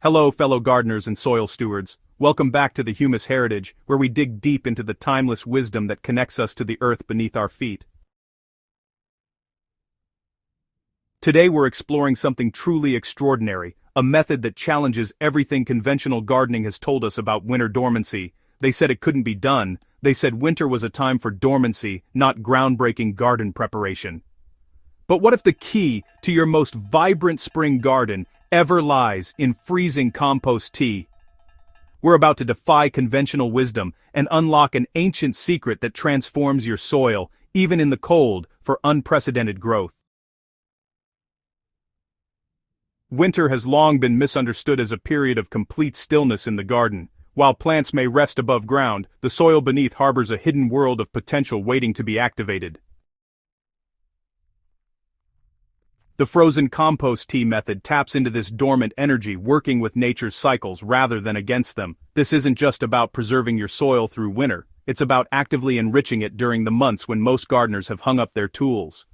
Hello, fellow gardeners and soil stewards. Welcome back to the Humus Heritage, where we dig deep into the timeless wisdom that connects us to the earth beneath our feet. Today we're exploring something truly extraordinary, a method that challenges everything conventional gardening has told us about winter dormancy. They said it couldn't be done. They said winter was a time for dormancy, not groundbreaking garden preparation. But what if the key to your most vibrant spring garden ever lies in freezing compost tea? We're about to defy conventional wisdom and unlock an ancient secret that transforms your soil, even in the cold, for unprecedented growth. Winter has long been misunderstood as a period of complete stillness in the garden. While plants may rest above ground, the soil beneath harbors a hidden world of potential waiting to be activated. The frozen compost tea method taps into this dormant energy, working with nature's cycles rather than against them. This isn't just about preserving your soil through winter, it's about actively enriching it during the months when most gardeners have hung up their tools.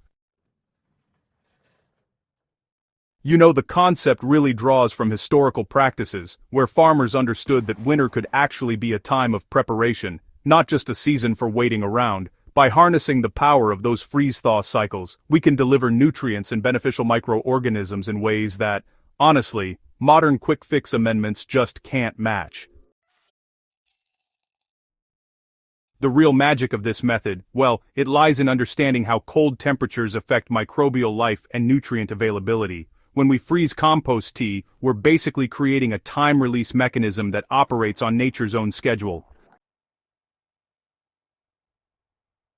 The concept really draws from historical practices, where farmers understood that winter could actually be a time of preparation, not just a season for waiting around. By harnessing the power of those freeze-thaw cycles, we can deliver nutrients and beneficial microorganisms in ways that, honestly, modern quick-fix amendments just can't match. The real magic of this method, well, it lies in understanding how cold temperatures affect microbial life and nutrient availability. When we freeze compost tea, we're basically creating a time-release mechanism that operates on nature's own schedule.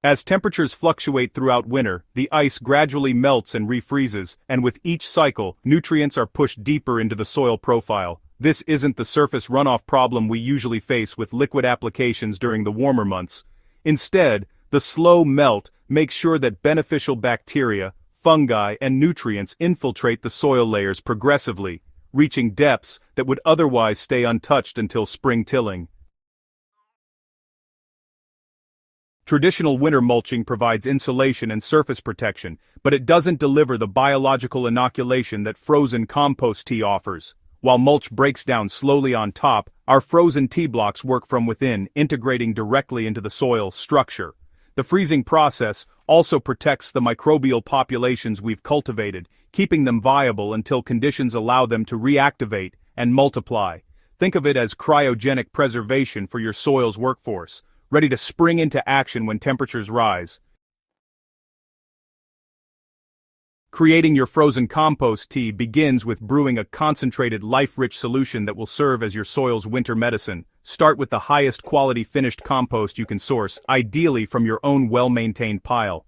As temperatures fluctuate throughout winter, the ice gradually melts and refreezes, and with each cycle, nutrients are pushed deeper into the soil profile. This isn't the surface runoff problem we usually face with liquid applications during the warmer months. Instead, the slow melt makes sure that beneficial bacteria, fungi, and nutrients infiltrate the soil layers progressively, reaching depths that would otherwise stay untouched until spring tilling. Traditional winter mulching provides insulation and surface protection, but it doesn't deliver the biological inoculation that frozen compost tea offers. While mulch breaks down slowly on top, our frozen tea blocks work from within, integrating directly into the soil structure. The freezing process also protects the microbial populations we've cultivated, keeping them viable until conditions allow them to reactivate and multiply. Think of it as cryogenic preservation for your soil's workforce, ready to spring into action when temperatures rise. Creating your frozen compost tea begins with brewing a concentrated, life-rich solution that will serve as your soil's winter medicine. Start with the highest quality finished compost you can source, ideally from your own well-maintained pile.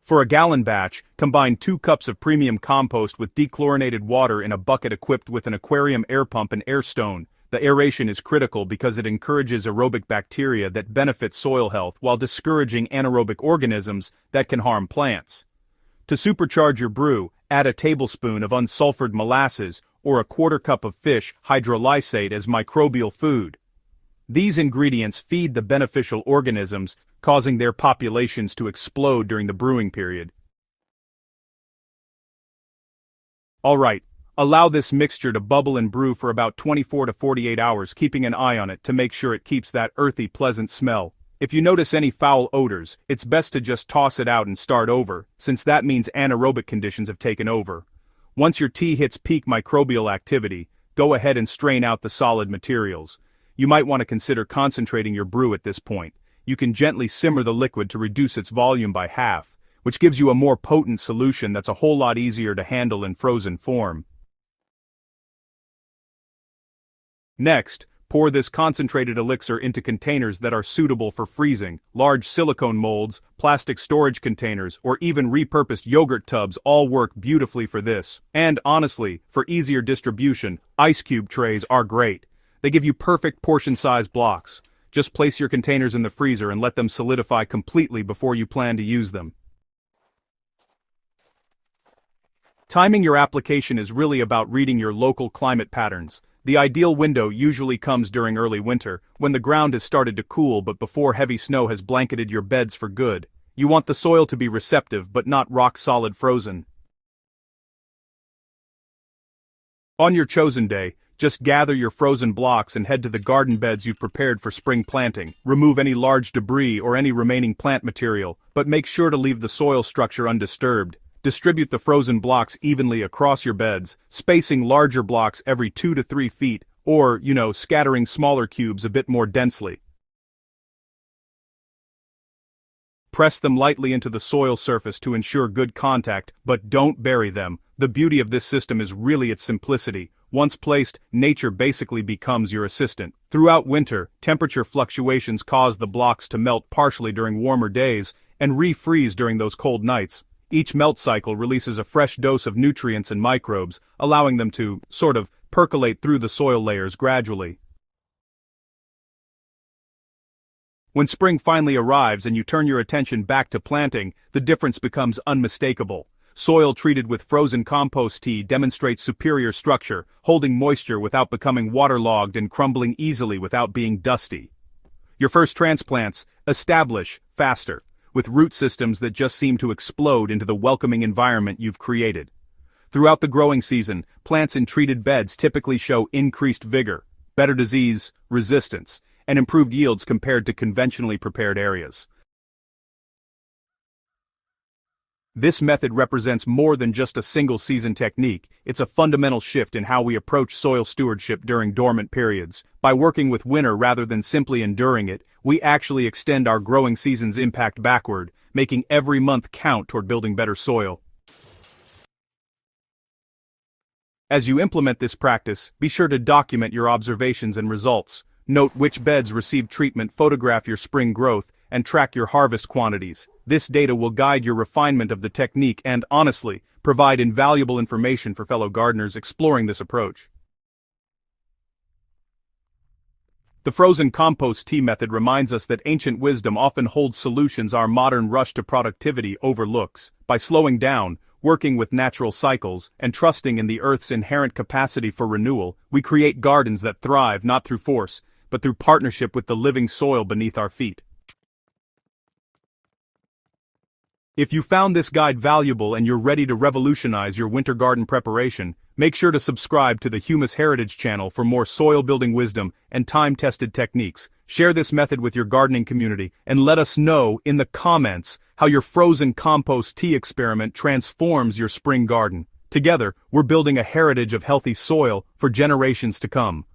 For a gallon batch, combine 2 cups of premium compost with dechlorinated water in a bucket equipped with an aquarium air pump and air stone. The aeration is critical because it encourages aerobic bacteria that benefit soil health while discouraging anaerobic organisms that can harm plants. To supercharge your brew, add a tablespoon of unsulfured molasses or a 1/4 cup of fish hydrolysate as microbial food. These ingredients feed the beneficial organisms, causing their populations to explode during the brewing period. Alright. Allow this mixture to bubble and brew for about 24 to 48 hours, keeping an eye on it to make sure it keeps that earthy, pleasant smell. If you notice any foul odors, it's best to just toss it out and start over, since that means anaerobic conditions have taken over. Once your tea hits peak microbial activity, go ahead and strain out the solid materials. You might want to consider concentrating your brew at this point. You can gently simmer the liquid to reduce its volume by half, which gives you a more potent solution that's a whole lot easier to handle in frozen form. Next, pour this concentrated elixir into containers that are suitable for freezing. Large silicone molds, plastic storage containers, or even repurposed yogurt tubs all work beautifully for this. And honestly, for easier distribution, ice cube trays are great. They give you perfect portion-size blocks. Just place your containers in the freezer and let them solidify completely before you plan to use them. Timing your application is really about reading your local climate patterns. The ideal window usually comes during early winter, when the ground has started to cool but before heavy snow has blanketed your beds for good. You want the soil to be receptive but not rock-solid frozen. On your chosen day, just gather your frozen blocks and head to the garden beds you've prepared for spring planting. Remove any large debris or any remaining plant material, but make sure to leave the soil structure undisturbed. Distribute the frozen blocks evenly across your beds, spacing larger blocks every 2 to 3 feet, or, scattering smaller cubes a bit more densely. Press them lightly into the soil surface to ensure good contact, but don't bury them. The beauty of this system is really its simplicity. Once placed, nature basically becomes your assistant. Throughout winter, temperature fluctuations cause the blocks to melt partially during warmer days and refreeze during those cold nights. Each melt cycle releases a fresh dose of nutrients and microbes, allowing them to, percolate through the soil layers gradually. When spring finally arrives and you turn your attention back to planting, the difference becomes unmistakable. Soil treated with frozen compost tea demonstrates superior structure, holding moisture without becoming waterlogged and crumbling easily without being dusty. Your first transplants establish faster, with root systems that just seem to explode into the welcoming environment you've created. Throughout the growing season, plants in treated beds typically show increased vigor, better disease resistance, and improved yields compared to conventionally prepared areas. This method represents more than just a single-season technique. It's a fundamental shift in how we approach soil stewardship during dormant periods. By working with winter rather than simply enduring it, we actually extend our growing season's impact backward, making every month count toward building better soil. As you implement this practice, be sure to document your observations and results. Note which beds receive treatment, photograph your spring growth, and track your harvest quantities. This data will guide your refinement of the technique and, honestly, provide invaluable information for fellow gardeners exploring this approach. The frozen compost tea method reminds us that ancient wisdom often holds solutions our modern rush to productivity overlooks. By slowing down, working with natural cycles, and trusting in the earth's inherent capacity for renewal, we create gardens that thrive not through force, but through partnership with the living soil beneath our feet. If you found this guide valuable and you're ready to revolutionize your winter garden preparation, make sure to subscribe to the Humus Heritage channel for more soil-building wisdom and time-tested techniques. Share this method with your gardening community and let us know in the comments how your frozen compost tea experiment transforms your spring garden. Together, we're building a heritage of healthy soil for generations to come.